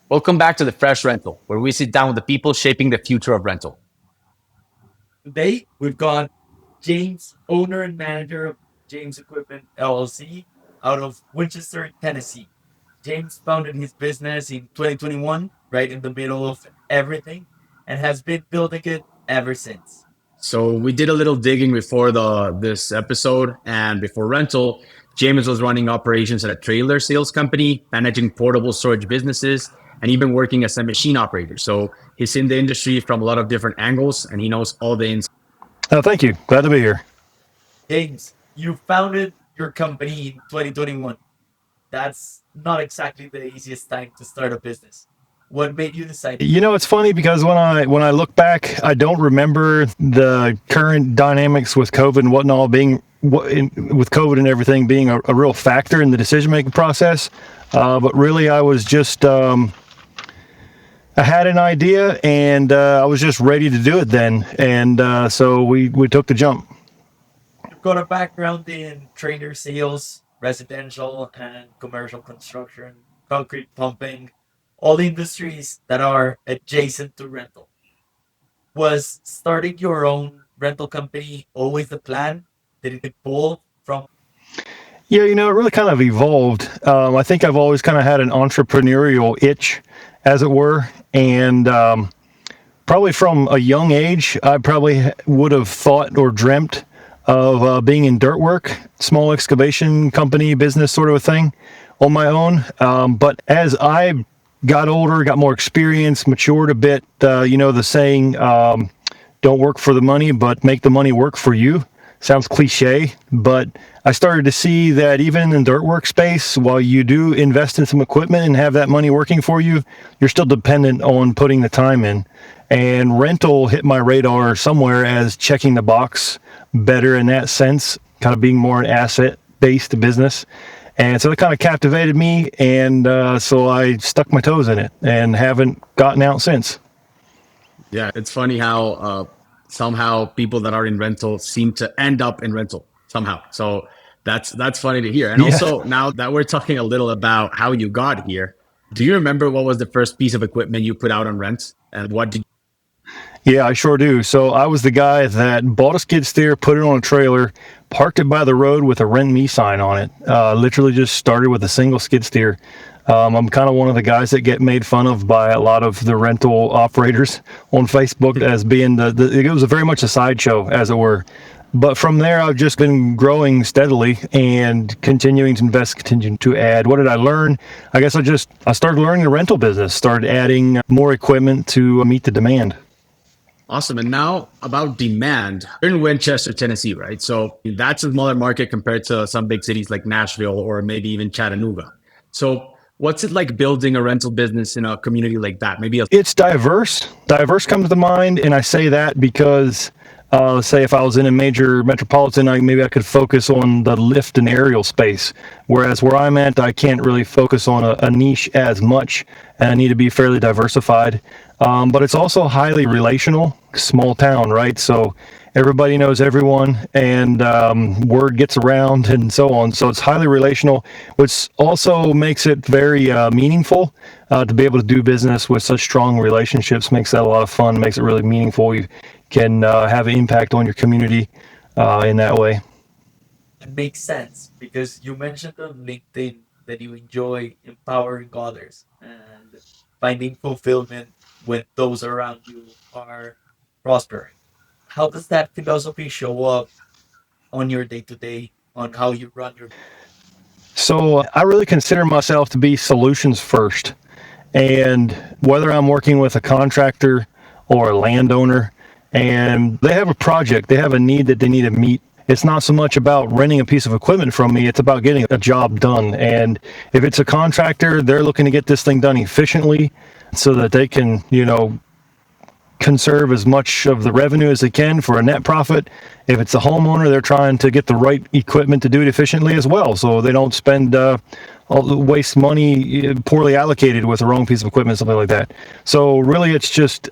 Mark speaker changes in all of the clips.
Speaker 1: Welcome back to the Fresh Rental, where we sit down with the people shaping the future of rental.
Speaker 2: Today, we've got James, owner and manager of James Equipment LLC out of Winchester, Tennessee. James founded his business in 2021, right in the middle of everything, and has been building it ever since.
Speaker 1: So we did a little digging before the this episode, and before rental, James was running operations at a trailer sales company, managing portable storage businesses, and even working as a machine operator. So he's in the industry from a lot of different angles, and he knows all the ins.
Speaker 3: Thank you. Glad to be here.
Speaker 2: James, you founded your company in 2021. That's not exactly the easiest time to start a business. What made you decide?
Speaker 3: It's funny because when I look back, I don't remember the current dynamics with COVID and whatnot with COVID and everything being a real factor in the decision making process. But really, I was just I had an idea and I was just ready to do it then, and so we took the jump.
Speaker 2: You've got a background in trailer sales, residential and commercial construction, concrete pumping, all industries that are adjacent to rental. Was starting your own rental company always the plan? Did it evolve from?
Speaker 3: Yeah, it really kind of evolved. I think I've always kind of had an entrepreneurial itch, as it were, and probably from a young age, I probably would have thought or dreamt of being in dirt work, small excavation company business sort of a thing on my own. But as I got older, got more experience, matured a bit, the saying, don't work for the money, but make the money work for you. Sounds cliche, but I started to see that even in the dirt work space, while you do invest in some equipment and have that money working for you, you're still dependent on putting the time in. And rental hit my radar somewhere as checking the box better in that sense, kind of being more an asset-based business. And so it kind of captivated me, and so I stuck my toes in it and haven't gotten out since.
Speaker 1: Yeah, it's funny how somehow people that are in rental seem to end up in rental somehow. So that's funny to hear. And
Speaker 3: Yeah.
Speaker 1: also, now that we're talking a little about how you got here, do you remember what was the first piece of equipment you put out on rent, and what did?
Speaker 3: Yeah, I sure do. So I was the guy that bought a skid steer, put it on a trailer, parked it by the road with a rent me sign on it. Literally just started with a single skid steer. I'm kind of one of the guys that get made fun of by a lot of the rental operators on Facebook as being it was very much a sideshow, as it were. But from there, I've just been growing steadily and continuing to invest, continuing to add. What did I learn? I guess I started learning the rental business, started adding more equipment to meet the demand.
Speaker 1: Awesome. And now about demand. You're in Winchester, Tennessee, right? So that's a smaller market compared to some big cities like Nashville or maybe even Chattanooga. So what's it like building a rental business in a community like that? Maybe a.
Speaker 3: It's diverse. Diverse comes to mind, and I say that because, say, if I was in a major metropolitan, maybe I could focus on the lift and aerial space. Whereas where I'm at, I can't really focus on a niche as much, and I need to be fairly diversified. But it's also highly relational, small town, right? So everybody knows everyone, and word gets around and so on. So it's highly relational, which also makes it very meaningful to be able to do business with such strong relationships. Makes that a lot of fun, makes it really meaningful. You can have an impact on your community in that way.
Speaker 2: It makes sense because you mentioned on LinkedIn that you enjoy empowering others and finding fulfillment when those around you are prospering. How does that philosophy show up on your day to day, on how you run your?
Speaker 3: So I really consider myself to be solutions first. And whether I'm working with a contractor or a landowner, and they have a project, they have a need that they need to meet. It's not so much about renting a piece of equipment from me, it's about getting a job done. And if it's a contractor, they're looking to get this thing done efficiently so that they can, conserve as much of the revenue as they can for a net profit. If it's a homeowner, they're trying to get the right equipment to do it efficiently as well, so they don't spend a waste money poorly allocated with the wrong piece of equipment, something like that. So really, it's just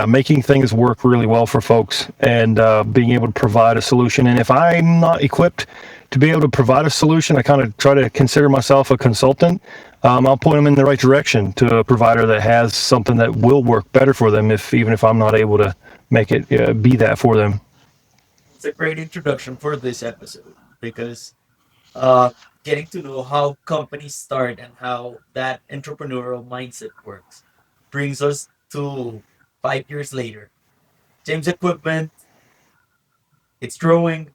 Speaker 3: making things work really well for folks and being able to provide a solution. And if I'm not equipped to be able to provide a solution, I kind of try to consider myself a consultant. I'll point them in the right direction to a provider that has something that will work better for them, even if I'm not able to make it be that for them.
Speaker 2: It's a great introduction for this episode because uh, getting to know how companies start and how that entrepreneurial mindset works brings us to 5 years later. James Equipment, it's growing,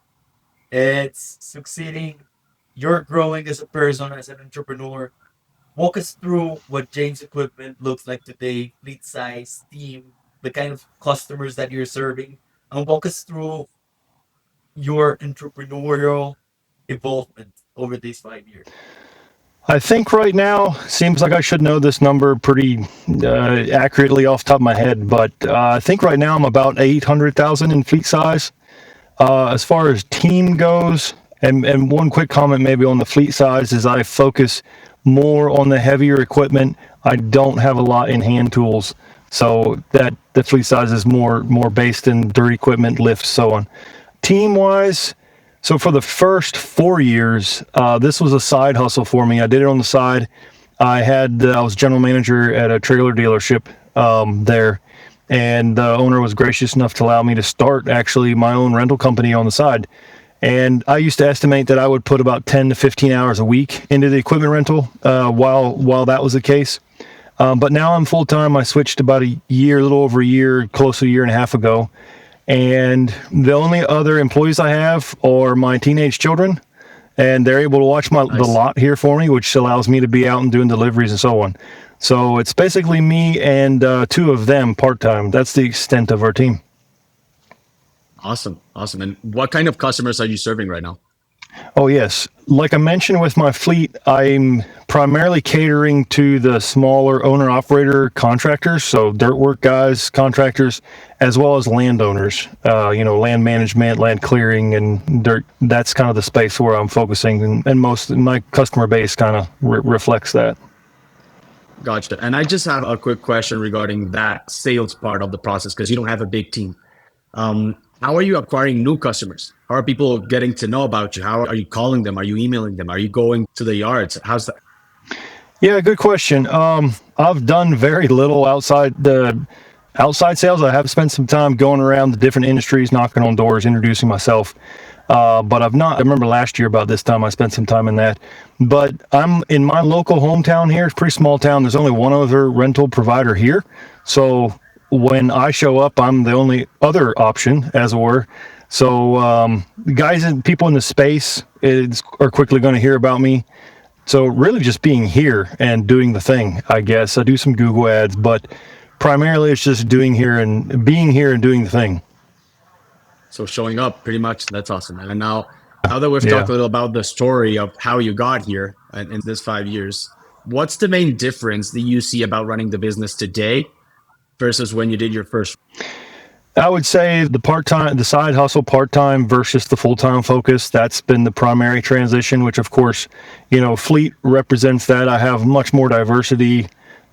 Speaker 2: it's succeeding. You're growing as a person, as an entrepreneur. Walk us through what James Equipment looks like today, fleet size, team, the kind of customers that you're serving, and walk us through your entrepreneurial involvement over these 5 years.
Speaker 3: I think right now seems like I should know this number pretty accurately off the top of my head, but I think right now I'm about 800,000 in fleet size. As far as team goes, and one quick comment maybe on the fleet size is I focus more on the heavier equipment. I don't have a lot in hand tools, so that the fleet size is more based in dirt equipment, lifts, so on. Team wise, so for the first 4 years, this was a side hustle for me. I did it on the side. I was general manager at a trailer dealership there, and the owner was gracious enough to allow me to start actually my own rental company on the side. And I used to estimate that I would put about 10 to 15 hours a week into the equipment rental while that was the case. But now I'm full time. I switched about a little over a year, close to a year and a half ago. And the only other employees I have are my teenage children, and they're able to watch the lot here for me, which allows me to be out and doing deliveries and so on. So it's basically me and two of them part-time. That's the extent of our team.
Speaker 1: Awesome. And what kind of customers are you serving right now?
Speaker 3: Oh, yes. Like I mentioned with my fleet, I'm primarily catering to the smaller owner-operator contractors, so dirt work guys, contractors, as well as landowners, land management, land clearing, and dirt. That's kind of the space where I'm focusing, and most of my customer base kind of reflects that.
Speaker 1: Gotcha. And I just have a quick question regarding that sales part of the process because you don't have a big team. How are you acquiring new customers? How are people getting to know about you? How are you calling them? Are you emailing them? Are you going to the yards? How's that?
Speaker 3: Yeah, good question. I've done very little outside sales. I have spent some time going around the different industries, knocking on doors, introducing myself. But I've not. I remember last year about this time I spent some time in that. But I'm in my local hometown here. It's a pretty small town. There's only one other rental provider here. So when I show up, I'm the only other option, as it were. So guys and people in the space are quickly going to hear about me. So really just being here and doing the thing, I guess. I do some Google ads, but primarily it's just being here and doing the thing.
Speaker 1: So showing up, pretty much. That's awesome. And now that we've talked a little about the story of how you got here in this 5 years, what's the main difference that you see about running the business today versus when you did your first?
Speaker 3: I would say the side hustle part-time versus the full-time focus, that's been the primary transition, which of course, fleet represents that. I have much more diversity.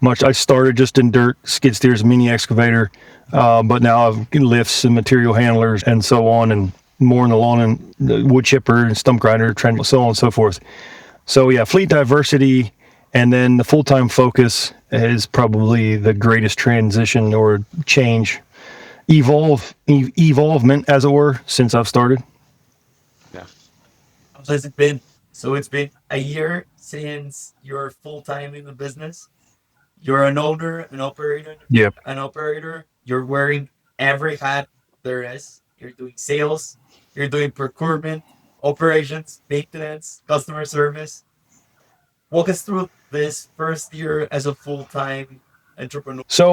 Speaker 3: I started just in dirt, skid steers, mini excavator, but now I've lifts and material handlers and so on, and more in the lawn and wood chipper and stump grinder, so on and so forth. So yeah, fleet diversity, and then the full-time focus is probably the greatest transition or change. Evolvement, as it were, since I've started.
Speaker 1: Yeah.
Speaker 2: How has it been? So it's been a year since you're full time in the business. You're an owner, an operator.
Speaker 3: Yep.
Speaker 2: An operator. You're wearing every hat there is. You're doing sales. You're doing procurement, operations, maintenance, customer service. Walk us through this first year as a full time entrepreneur.
Speaker 3: So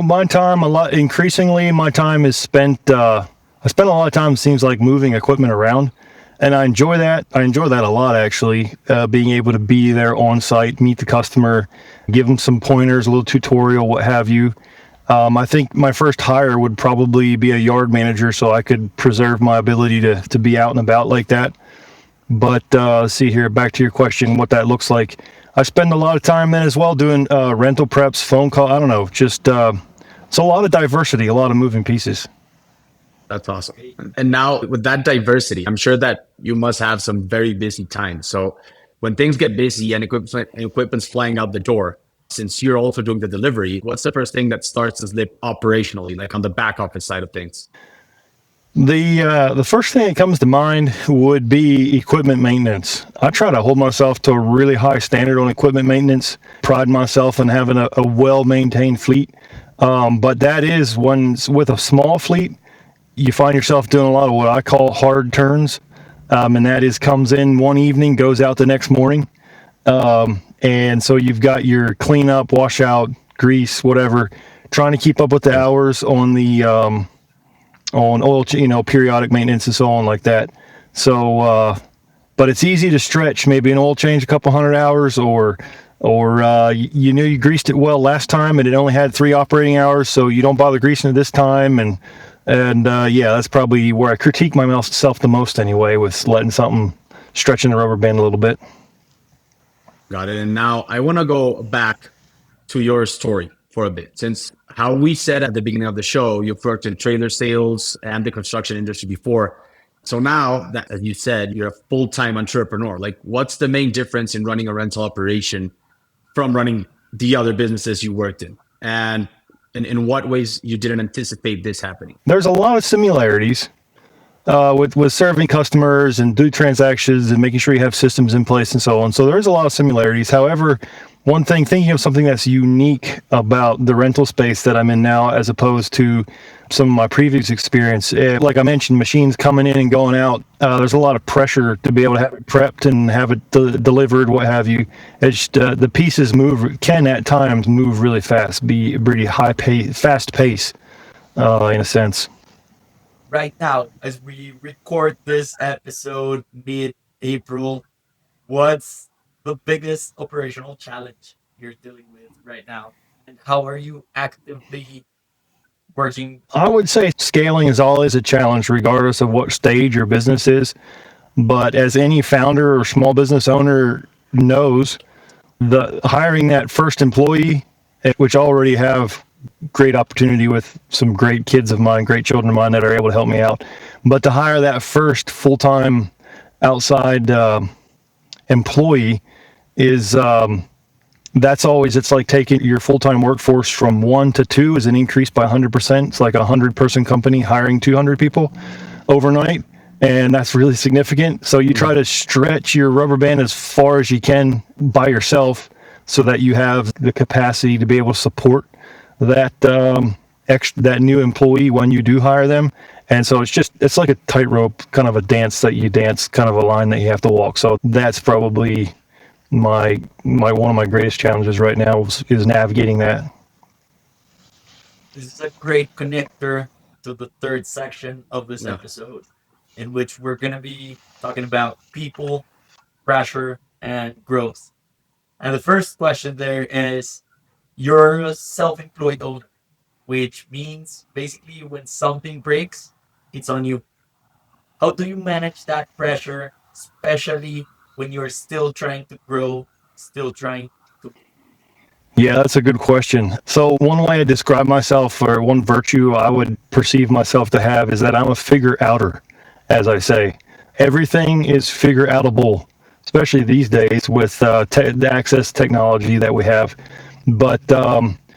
Speaker 3: increasingly my time is spent, I spend a lot of time, it seems like, moving equipment around. And I enjoy that. I enjoy that a lot, actually, being able to be there on site, meet the customer, give them some pointers, a little tutorial, what have you. I think my first hire would probably be a yard manager so I could preserve my ability to be out and about like that. But let's see here, back to your question, what that looks like. I spend a lot of time then as well doing rental preps, phone call. I don't know, just it's a lot of diversity, a lot of moving pieces.
Speaker 1: That's awesome. And now with that diversity, I'm sure that you must have some very busy times. So when things get busy and equipment's flying out the door, since you're also doing the delivery, what's the first thing that starts to slip operationally, like on the back office side of things?
Speaker 3: The first thing that comes to mind would be equipment maintenance. I try to hold myself to a really high standard on equipment maintenance, pride myself in having a well-maintained fleet. But that is with a small fleet, you find yourself doing a lot of what I call hard turns. And that is comes in one evening, goes out the next morning. And so you've got your cleanup, washout, grease, whatever, trying to keep up with the hours on the on oil, periodic maintenance and so on like that. So, but it's easy to stretch maybe an oil change a couple hundred hours, or you greased it well last time and it only had 3 operating hours, so you don't bother greasing it this time. And yeah, that's probably where I critique myself the most anyway, with letting something stretching the rubber band a little bit.
Speaker 1: Got it. And now I want to go back to your story for a bit, since how we said at the beginning of the show, you've worked in trailer sales and the construction industry before. So now that, as you said, you're a full-time entrepreneur. Like, what's the main difference in running a rental operation from running the other businesses you worked in? And in what ways you didn't anticipate this happening?
Speaker 3: There's a lot of similarities with serving customers and do transactions and making sure you have systems in place and so on. So there's a lot of similarities. However, one thing, thinking of something that's unique about the rental space that I'm in now, as opposed to some of my previous experience, like I mentioned, machines coming in and going out, there's a lot of pressure to be able to have it prepped and have it delivered, what have you. It's the pieces can at times move really fast, be pretty fast pace, in a sense.
Speaker 2: Right now, as we record this episode mid-April, what's the biggest operational challenge you're dealing with right now? And how are you actively working?
Speaker 3: I would say scaling is always a challenge, regardless of what stage your business is. But as any founder or small business owner knows, the hiring that first employee, which I already have great opportunity with some great kids of mine, great children of mine that are able to help me out. But to hire that first full-time outside employee is it's like taking your full-time workforce from 1 to 2 is an increase by 100%. It's like a 100-person company hiring 200 people overnight, and that's really significant. So you try to stretch your rubber band as far as you can by yourself, so that you have the capacity to be able to support that that new employee when you do hire them. And so it's like a tightrope kind of a dance that you dance, kind of a line that you have to walk. So that's probably my one of my greatest challenges right now is navigating that.
Speaker 2: This is a great connector to the third section of this episode, in which we're going to be talking about people, pressure, and growth. And the first question there is, you're a self-employed owner, which means basically when something breaks, it's on you. How do you manage that pressure, especially when you're still trying to grow, still trying to...
Speaker 3: Yeah, that's a good question. So one way I describe myself, or one virtue I would perceive myself to have, is that I'm a figure outer, as I say. Everything is figure outable, especially these days with the access technology that we have. But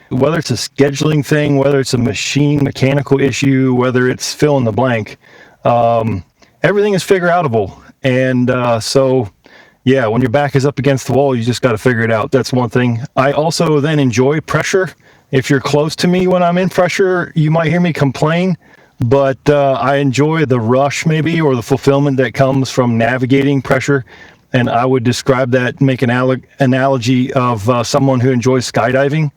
Speaker 3: whether it's a scheduling thing, whether it's a mechanical issue, whether it's fill in the blank, everything is figure outable. And so, yeah, when your back is up against the wall, you just got to figure it out. That's one thing. I also then enjoy pressure. If you're close to me when I'm in pressure, you might hear me complain, but I enjoy the rush maybe, or the fulfillment that comes from navigating pressure. And I would describe that, make an analogy of someone who enjoys skydiving,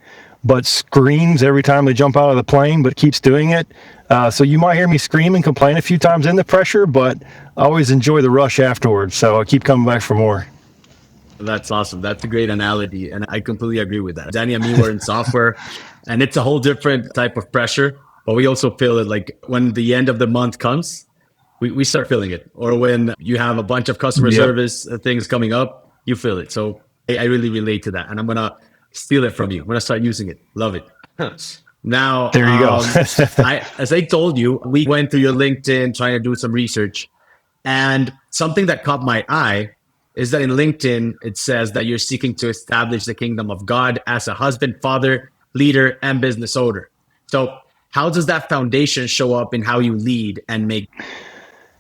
Speaker 3: but screams every time they jump out of the plane, but keeps doing it. So you might hear me scream and complain a few times in the pressure, but I always enjoy the rush afterwards. So I keep coming back for more.
Speaker 1: That's awesome. That's a great analogy. And I completely agree with that. Danny and me were in software, and it's a whole different type of pressure, but we also feel it like when the end of the month comes, we start feeling it. Or when you have a bunch of customer
Speaker 3: Yep.
Speaker 1: service things coming up, you feel it. So I really relate to that, and I'm gonna steal it from you. I'm gonna start using it. Love it. Now,
Speaker 3: There you go.
Speaker 1: as I told you, we went through your LinkedIn trying to do some research, and something that caught my eye is that in LinkedIn it says that you're seeking to establish the kingdom of God as a husband, father, leader, and business owner. So, how does that foundation show up in how you lead and make?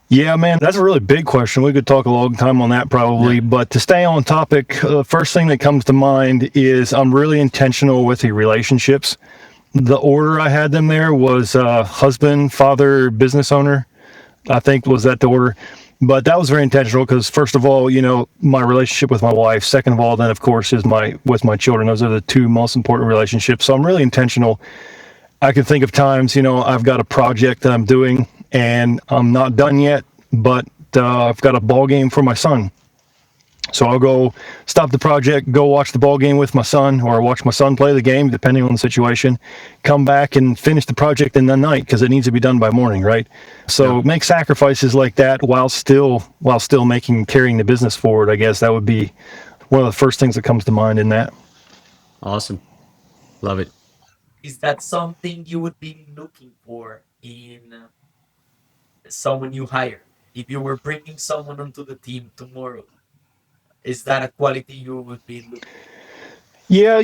Speaker 3: Yeah, man, that's a really big question. We could talk a long time on that probably.
Speaker 1: Yeah.
Speaker 3: But to stay on topic, the first thing that comes to mind is I'm really intentional with the relationships. The order I had them there was husband, father, business owner. I think was that the order. But that was very intentional because first of all, my relationship with my wife. Second of all, then of course is my with my children. Those are the two most important relationships. So I'm really intentional. I can think of times, I've got a project that I'm doing and I'm not done yet, but I've got a ball game for my son. So I'll go stop the project, go watch the ball game with my son, or watch my son play the game, depending on the situation. Come back and finish the project in the night because it needs to be done by morning, right? So make sacrifices like that while still carrying the business forward. I guess that would be one of the first things that comes to mind in that.
Speaker 1: Awesome, love it.
Speaker 2: Is that something you would be looking for in someone you hire? If you were bringing someone onto the team tomorrow, is that a quality you would be looking?
Speaker 3: Yeah,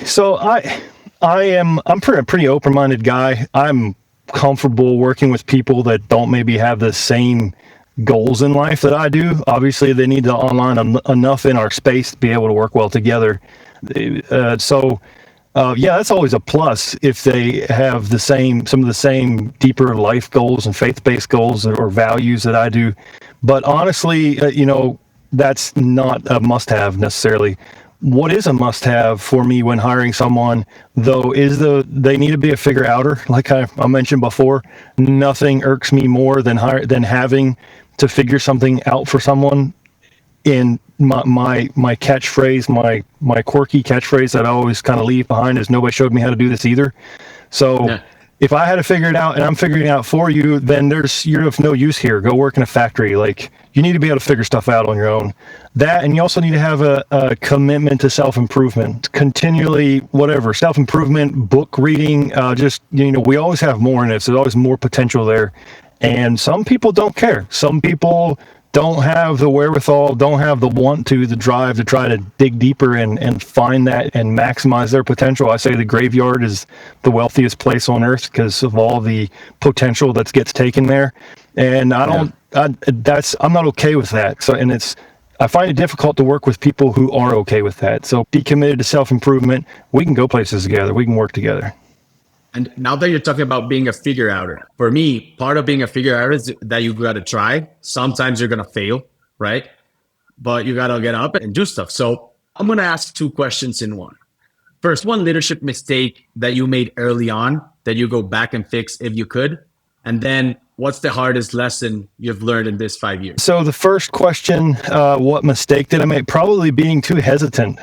Speaker 3: so I'm a pretty open-minded guy. I'm comfortable working with people that don't maybe have the same goals in life that I do. Obviously, they need to align enough in our space to be able to work well together. Yeah, that's always a plus if they have some of the same deeper life goals and faith-based goals or values that I do. But honestly, that's not a must-have necessarily. What is a must-have for me when hiring someone, though, is they need to be a figure-outer. Like I mentioned before, nothing irks me more than having to figure something out for someone. In my catchphrase, my quirky catchphrase that I always kind of leave behind is nobody showed me how to do this either. So
Speaker 1: Yeah.
Speaker 3: if I had to figure it out and I'm figuring it out for you, then you're of no use here. Go work in a factory. Like, you need to be able to figure stuff out on your own. That, and you also need to have a commitment to self-improvement, continually, whatever, self-improvement, book reading, we always have more in it. So there's always more potential there. And some people don't care. Some people don't have the wherewithal, don't have the the drive to try to dig deeper and find that and maximize their potential. I say the graveyard is the wealthiest place on earth because of all the potential that gets taken there. And I'm not okay with that. So, I find it difficult to work with people who are okay with that. So be committed to self-improvement. We can go places together. We can work together.
Speaker 1: And now that you're talking about being a figure outer, for me, part of being a figure outer is that you got to try. Sometimes you're going to fail, right? But you got to get up and do stuff. So I'm going to ask two questions in one. First, one leadership mistake that you made early on that you go back and fix if you could. And then what's the hardest lesson you've learned in this 5 years?
Speaker 3: So the first question, what mistake did I make? Probably being too hesitant.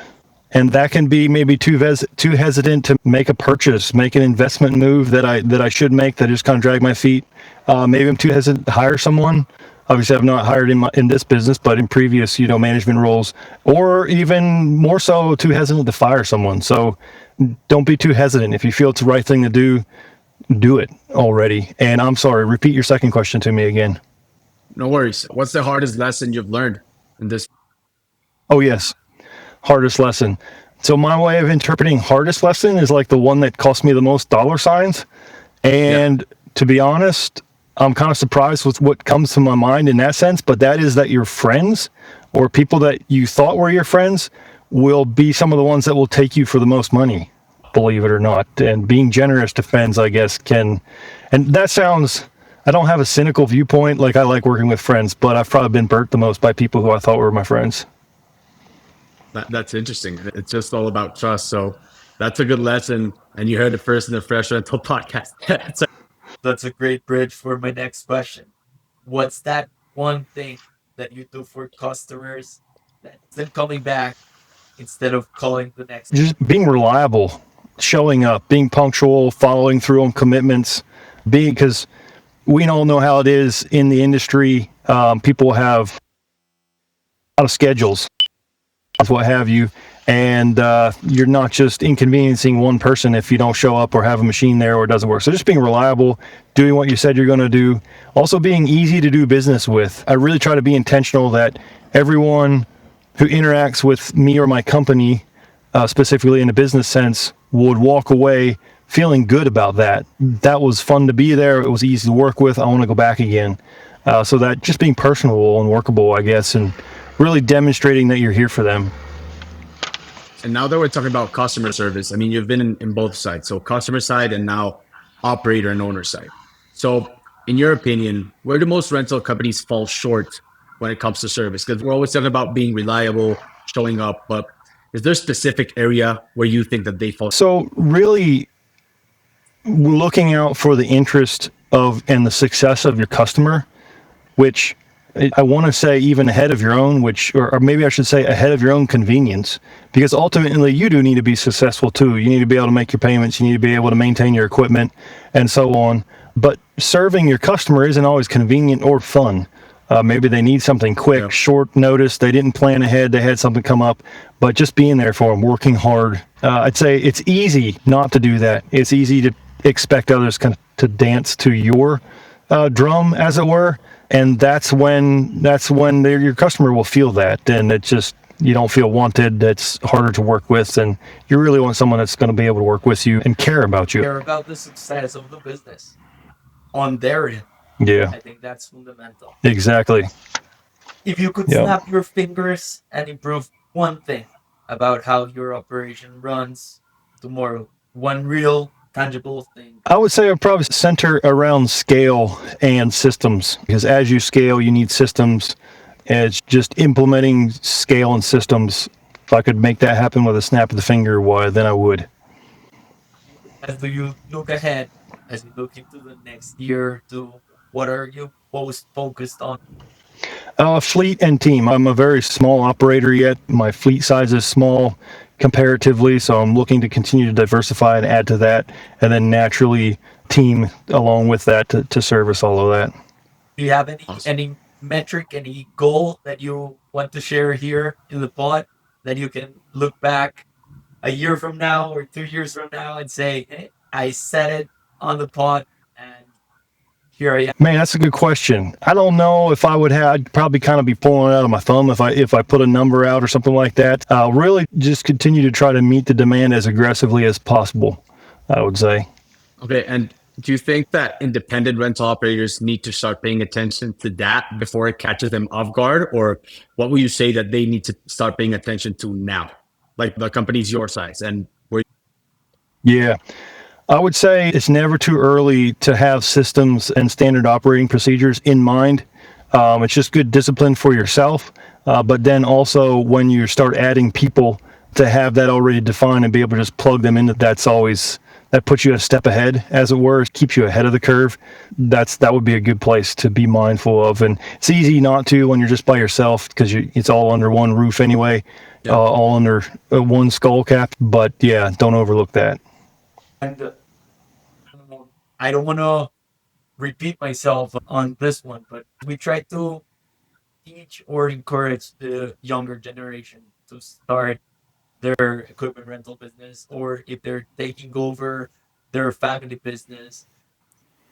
Speaker 3: And that can be maybe too hesitant to make a purchase, make an investment move that I should make, that just kind of drag my feet. Maybe I'm too hesitant to hire someone. Obviously, I've not hired in this business, but in previous management roles, or even more so, too hesitant to fire someone. So don't be too hesitant. If you feel it's the right thing to do it already. And I'm sorry, repeat your second question to me again.
Speaker 1: No worries. What's the hardest lesson you've learned in this?
Speaker 3: Oh, yes. Hardest lesson. So my way of interpreting hardest lesson is like the one that cost me the most dollar signs. And to be honest, I'm kind of surprised with what comes to my mind in that sense, but that is that your friends or people that you thought were your friends will be some of the ones that will take you for the most money, believe it or not. And being generous to friends, I guess, and that sounds, I don't have a cynical viewpoint. Like, I like working with friends, but I've probably been burnt the most by people who I thought were my friends.
Speaker 1: That's interesting. It's just all about trust. So that's a good lesson. And you heard it first in the Fresh Rental podcast.
Speaker 2: That's a great bridge for my next question. What's that one thing that you do for customers that's them coming back instead of calling the next?
Speaker 3: Just being reliable, showing up, being punctual, following through on commitments, because we all know how it is in the industry. People have a lot of schedules, what have you, and you're not just inconveniencing one person if you don't show up or have a machine there or it doesn't work. So just being reliable, doing what you said you're going to do, also being easy to do business with. I really try to be intentional that everyone who interacts with me or my company, specifically in a business sense, would walk away feeling good about that. That was fun to be there. It was easy to work with. I want to go back again. So that just being personable and workable, I guess, and really demonstrating that you're here for them.
Speaker 1: And now that we're talking about customer service, I mean, you've been in both sides. So customer side and now operator and owner side. So in your opinion, where do most rental companies fall short when it comes to service? Because we're always talking about being reliable, showing up, but is there a specific area where you think that they fall?
Speaker 3: So really looking out for the interest of and the success of your customer, which I want to say even ahead of your own, or maybe I should say ahead of your own convenience, because ultimately you do need to be successful too. You need to be able to make your payments, you need to be able to maintain your equipment and so on. But serving your customer isn't always convenient or fun. Maybe they need something quick, short notice. They didn't plan ahead. They had something come up, but just being there for them, working hard. I'd say it's easy not to do that. It's easy to expect others to dance to your drum, as it were. And that's when your customer will feel that, and it just, you don't feel wanted. That's harder to work with, and you really want someone that's going to be able to work with you and care about you.
Speaker 2: Care about the success of the business on their end.
Speaker 3: Yeah,
Speaker 2: I think that's fundamental.
Speaker 3: exactly.
Speaker 2: If you could snap your fingers and improve one thing about how your operation runs tomorrow, one real tangible thing,
Speaker 3: I would say I'd probably center around scale and systems, because as you scale, you need systems. And it's just implementing scale and systems. If I could make that happen with a snap of the finger, why, then I would.
Speaker 2: as do you look ahead, as you look into the next year, to what are you most focused on?
Speaker 3: Fleet and team. I'm a very small operator yet. My fleet size is small comparatively, so I'm looking to continue to diversify and add to that, and then naturally team along with that to service all of that.
Speaker 2: Do you have any metric, any goal that you want to share here in the pod that you can look back a year from now or 2 years from now and say, hey, I said it on the pod and here I am?
Speaker 3: Man, that's a good question. I don't know if I would have. I'd probably kind of be pulling it out of my thumb if I put a number out or something like that. Really, just continue to try to meet the demand as aggressively as possible, I would say.
Speaker 1: Okay, and do you think that independent rental operators need to start paying attention to that before it catches them off guard? Or what will you say that they need to start paying attention to now? Like the company's your size and where.
Speaker 3: Yeah. I would say it's never too early to have systems and standard operating procedures in mind. It's just good discipline for yourself. But then also when you start adding people, to have that already defined and be able to just plug them into that puts you a step ahead, as it were. It keeps you ahead of the curve. That would be a good place to be mindful of. And it's easy not to when you're just by yourself, because it's all under one roof anyway, all under one skull cap. But yeah, don't overlook that.
Speaker 2: And I don't want to repeat myself on this one, but we try to teach or encourage the younger generation to start their equipment rental business, or if they're taking over their family business,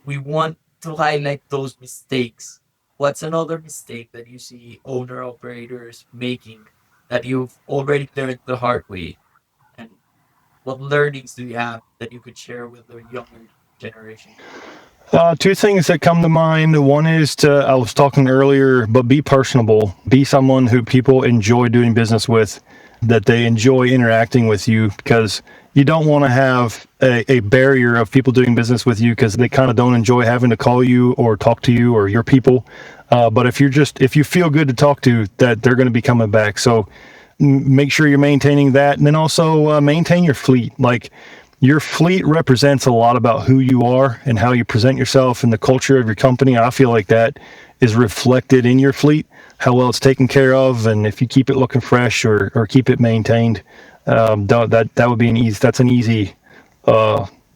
Speaker 2: we want to highlight those mistakes. What's another mistake that you see owner operators making that you've already learned the hard way? And what learnings do you have that you could share with the younger generation?
Speaker 3: Two things that come to mind. One is I was talking earlier, but be personable. Be someone who people enjoy doing business with, that they enjoy interacting with you, because you don't want to have a barrier of people doing business with you because they kind of don't enjoy having to call you or talk to you or your people. But if you feel good to talk to, that they're going to be coming back. So make sure you're maintaining that, and then also maintain your fleet. Like, your fleet represents a lot about who you are and how you present yourself and the culture of your company. I feel like that is reflected in your fleet, how well it's taken care of, and if you keep it looking fresh or keep it maintained, that would be an easy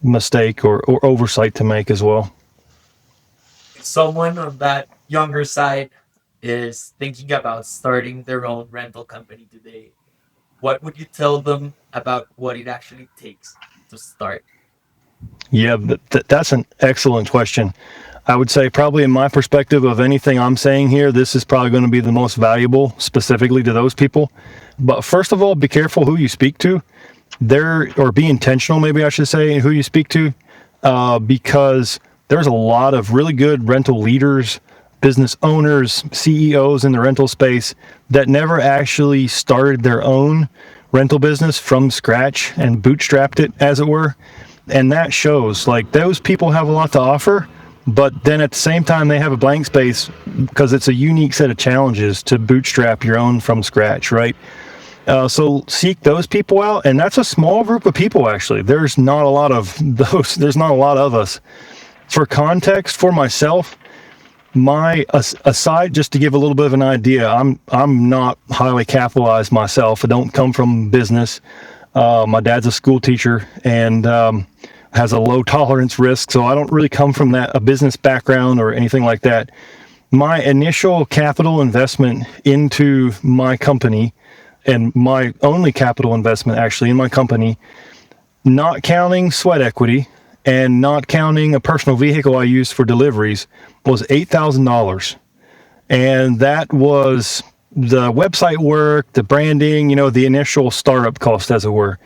Speaker 3: mistake or oversight to make as well.
Speaker 2: someone on that younger side is thinking about starting their own rental company today, what would you tell them about what it actually takes to start?
Speaker 3: Yeah, that's an excellent question. I would say probably in my perspective of anything I'm saying here, this is probably going to be the most valuable specifically to those people. But first of all, be careful who you speak to. Or be intentional, maybe I should say, who you speak to, because there's a lot of really good rental leaders, business owners, CEOs in the rental space that never actually started their own rental business from scratch and bootstrapped it, as it were. And that shows like those people have a lot to offer, but then at the same time, they have a blank space because it's a unique set of challenges to bootstrap your own from scratch, right? So seek those people out, and that's a small group of people. Actually, there's not a lot of those. There's not a lot of us. For context, for myself, my aside, just to give a little bit of an idea, I'm not highly capitalized myself. I don't come from business. My dad's a school teacher and has a low tolerance risk, so I don't really come from a business background or anything like that. My initial capital investment into my company, and my only capital investment actually in my company, not counting sweat equity and not counting a personal vehicle I used for deliveries, was $8,000. And that was the website work, the branding, the initial startup cost, as it were.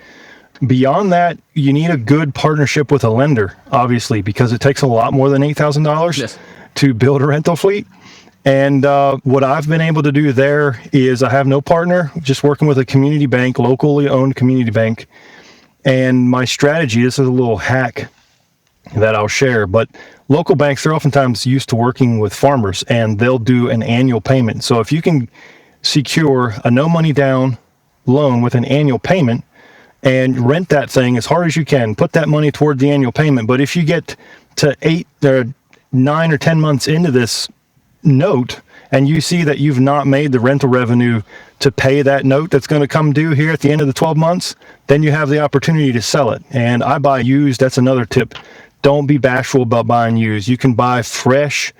Speaker 3: Beyond that, you need a good partnership with a lender, obviously, because it takes a lot more than $8,000
Speaker 1: Yes.
Speaker 3: to build a rental fleet. And what I've been able to do there is I have no partner, just working with a community bank, locally owned community bank. And my strategy, this is a little hack that I'll share, but local banks, they're oftentimes used to working with farmers and they'll do an annual payment. So if you can secure a no money down loan with an annual payment and rent that thing as hard as you can, put that money toward the annual payment. But if you get to 8 or 9 or 10 months into this note and you see that you've not made the rental revenue to pay that note that's going to come due here at the end of the 12 months, then you have the opportunity to sell it. And I buy used. That's another tip. Don't be bashful about buying used. You can buy fresh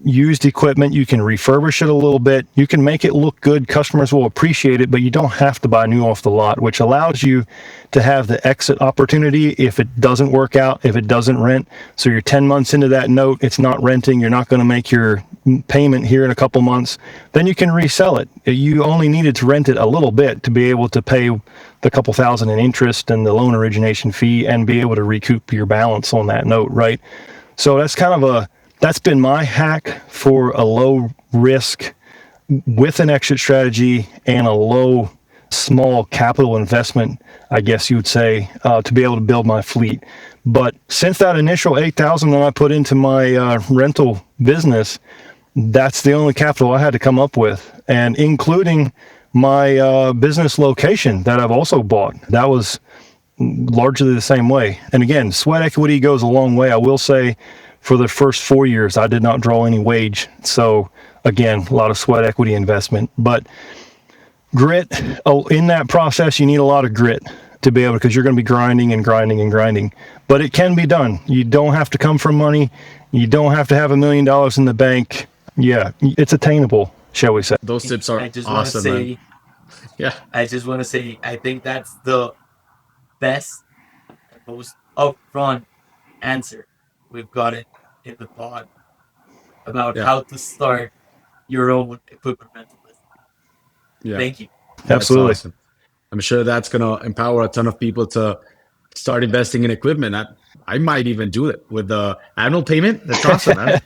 Speaker 3: used equipment. You can refurbish it a little bit. You can make it look good. Customers will appreciate it, but you don't have to buy new off the lot, which allows you to have the exit opportunity if it doesn't work out, if it doesn't rent. So you're 10 months into that note, it's not renting. You're not going to make your payment here in a couple months. Then you can resell it. You only needed to rent it a little bit to be able to pay the couple thousand in interest and the loan origination fee and be able to recoup your balance on that note, right? So that's been my hack for a low risk with an exit strategy and a low small capital investment, I guess you would say, to be able to build my fleet. But since that initial $8,000 that I put into my rental business, that's the only capital I had to come up with, and including my business location that I've also bought. That was largely the same way. And again, sweat equity goes a long way. I will say for the first 4 years, I did not draw any wage. So again, a lot of sweat equity investment, but grit. Oh, in that process, you need a lot of grit to be able, because you're going to be grinding and grinding and grinding, but it can be done. You don't have to come from money. You don't have to have $1 million in the bank. Yeah, it's attainable, shall we say.
Speaker 1: Those tips are
Speaker 2: I just want to
Speaker 1: awesome,
Speaker 2: say,
Speaker 1: man. Yeah.
Speaker 2: I just want to say, I think that's the best and most upfront answer we've got it in the pod about
Speaker 1: Yeah.
Speaker 2: how to start your own equipment rental business.
Speaker 1: Yeah.
Speaker 2: Thank you.
Speaker 1: That's
Speaker 3: Absolutely.
Speaker 1: awesome. I'm sure that's going to empower a ton of people to start investing in equipment. I might even do it with the annual payment. That's awesome, man.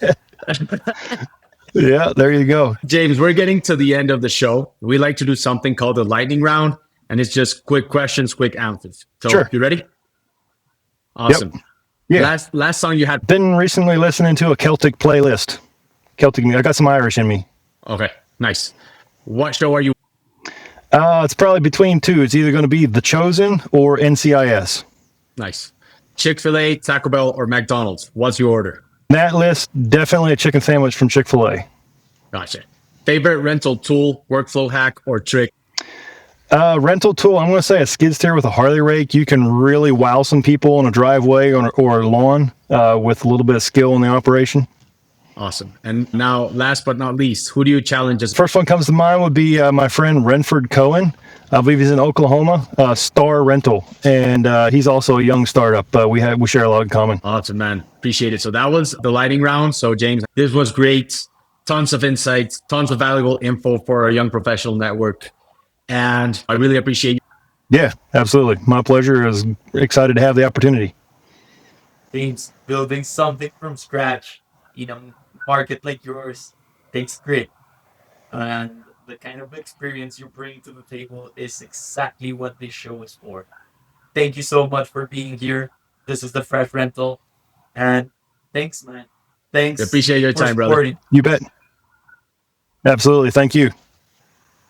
Speaker 3: Yeah, there you go.
Speaker 1: James, we're getting to the end of the show. We like to do something called the lightning round, and it's just quick questions, quick answers. So,
Speaker 3: Sure.
Speaker 1: you ready? Awesome.
Speaker 3: Yeah.
Speaker 1: Last song you had.
Speaker 3: Been recently listening to a Celtic playlist. I got some Irish in me.
Speaker 1: Okay, nice. What show are you?
Speaker 3: It's probably between two. It's either going to be The Chosen or NCIS.
Speaker 1: Nice. Chick-fil-A, Taco Bell, or McDonald's? What's your order?
Speaker 3: That list, definitely a chicken sandwich from Chick-fil-A.
Speaker 1: Gotcha. Favorite rental tool, workflow hack, or trick?
Speaker 3: Rental tool, I'm going to say a skid steer with a Harley rake. You can really wow some people on a driveway or lawn with a little bit of skill in the operation.
Speaker 1: Awesome. And now, last but not least, who do you challenge as
Speaker 3: First one comes to mind would be my friend Renford Cohen. I believe he's in Oklahoma, Star Rental, and he's also a young startup. We share a lot in common.
Speaker 1: Awesome, man. Appreciate it. So that was the lightning round. So James, this was great. Tons of insights, tons of valuable info for our young professional network. And I really appreciate you.
Speaker 3: Yeah, absolutely. My pleasure. I was excited to have the opportunity.
Speaker 2: James, building something from scratch in a market like yours takes grit. And the kind of experience you bring to the table is exactly what this show is for. Thank you so much for being here. This is the Fresh Rental. And thanks, man. Thanks
Speaker 1: Appreciate your
Speaker 2: for
Speaker 1: time, brother.
Speaker 2: supporting.
Speaker 3: You bet. Absolutely. Thank you.